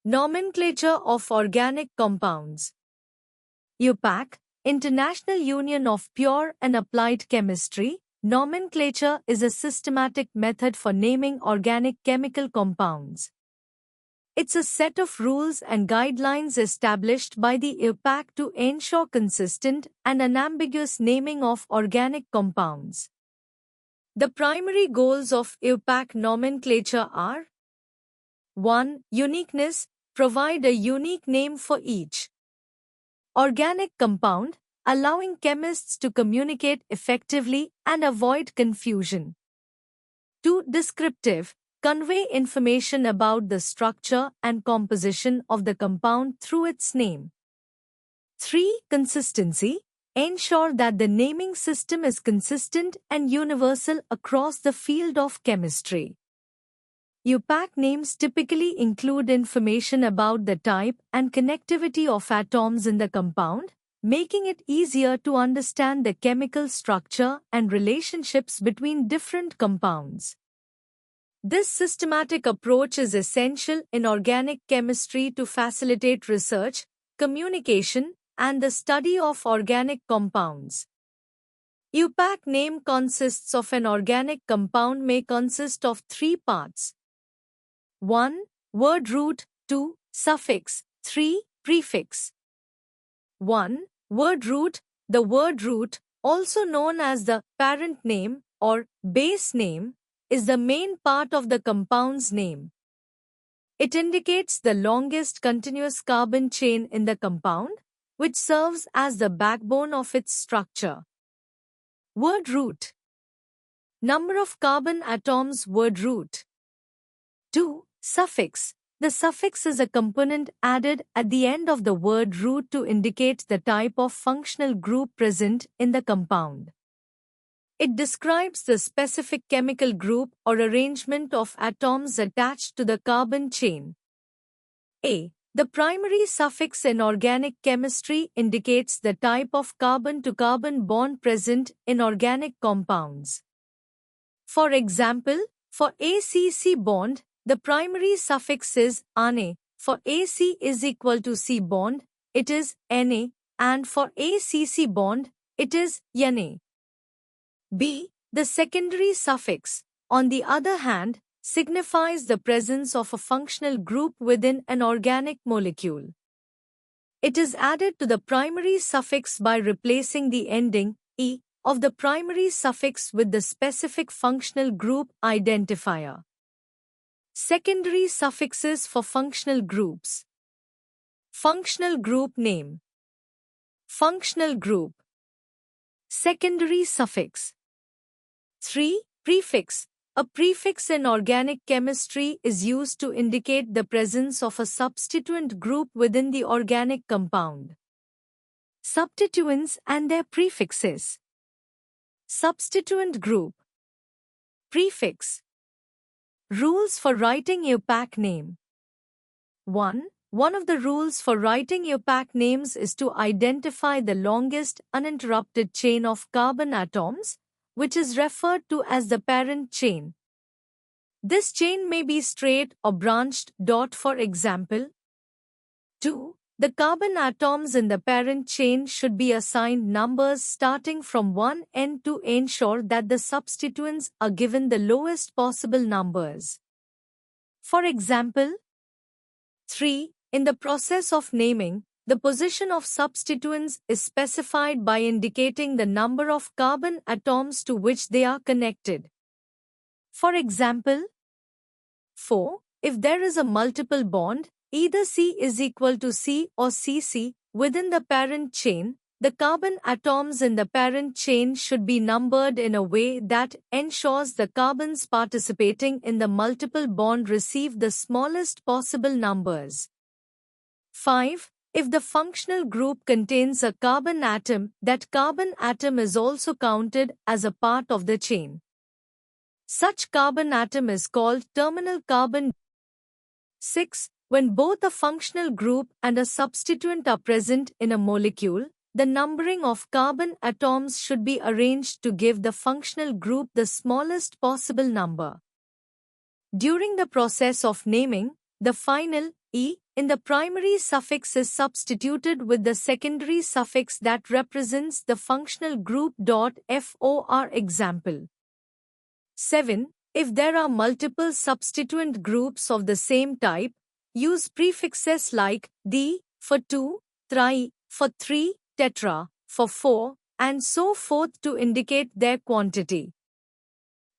Nomenclature of organic compounds. IUPAC, International Union of Pure and Applied Chemistry, nomenclature is a systematic method for naming organic chemical compounds. It's a set of rules and guidelines established by the IUPAC to ensure consistent and unambiguous naming of organic compounds. The primary goals of IUPAC nomenclature are: 1. Uniqueness. Provide a unique name for each organic compound, allowing chemists to communicate effectively and avoid confusion. 2. Descriptive. Convey information about the structure and composition of the compound through its name. 3. Consistency. Ensure that the naming system is consistent and universal across the field of chemistry. IUPAC names typically include information about the type and connectivity of atoms in the compound, making it easier to understand the chemical structure and relationships between different compounds. This systematic approach is essential in organic chemistry to facilitate research, communication, and the study of organic compounds. IUPAC name consists of an organic compound may consist of 3 parts. 1. Word root. 2. Suffix. 3. Prefix. 1. Word root. The word root, also known as the parent name or base name, is the main part of the compound's name. It indicates the longest continuous carbon chain in the compound, which serves as the backbone of its structure. Word root. Number of carbon atoms. Word root. 2. Suffix. The suffix is a component added at the end of the word root to indicate the type of functional group present in the compound. It describes the specific chemical group or arrangement of atoms attached to the carbon chain. A. The primary suffix in organic chemistry indicates the type of carbon-to-carbon bond present in organic compounds. For example, for ACC bond, the primary suffix is ane. For AC is equal to C bond, it is Na, and for ACC bond, it is Yane. B. The secondary suffix, on the other hand, signifies the presence of a functional group within an organic molecule. It is added to the primary suffix by replacing the ending e of the primary suffix with the specific functional group identifier. Secondary suffixes for functional groups. Functional group name. Functional group. Secondary suffix. 3. Prefix. A prefix in organic chemistry is used to indicate the presence of a substituent group within the organic compound. Substituents and their prefixes. Substituent group. Prefix. Rules for writing IUPAC name. 1. One of the rules for writing IUPAC names is to identify the longest uninterrupted chain of carbon atoms, which is referred to as the parent chain. This chain may be straight or branched. For example, 2. The carbon atoms in the parent chain should be assigned numbers starting from one end to ensure that the substituents are given the lowest possible numbers. For example, 3. In the process of naming, the position of substituents is specified by indicating the number of carbon atoms to which they are connected. For example, 4. If there is a multiple bond, either C is equal to C or CC, within the parent chain, the carbon atoms in the parent chain should be numbered in a way that ensures the carbons participating in the multiple bond receive the smallest possible numbers. 5. If the functional group contains a carbon atom, that carbon atom is also counted as a part of the chain. Such carbon atom is called terminal carbon. 6. When both a functional group and a substituent are present in a molecule, the numbering of carbon atoms should be arranged to give the functional group the smallest possible number. During the process of naming, the final E in the primary suffix is substituted with the secondary suffix that represents the functional group. For example. 7. If there are multiple substituent groups of the same type, use prefixes like di for 2, tri for 3, tetra for 4, and so forth to indicate their quantity.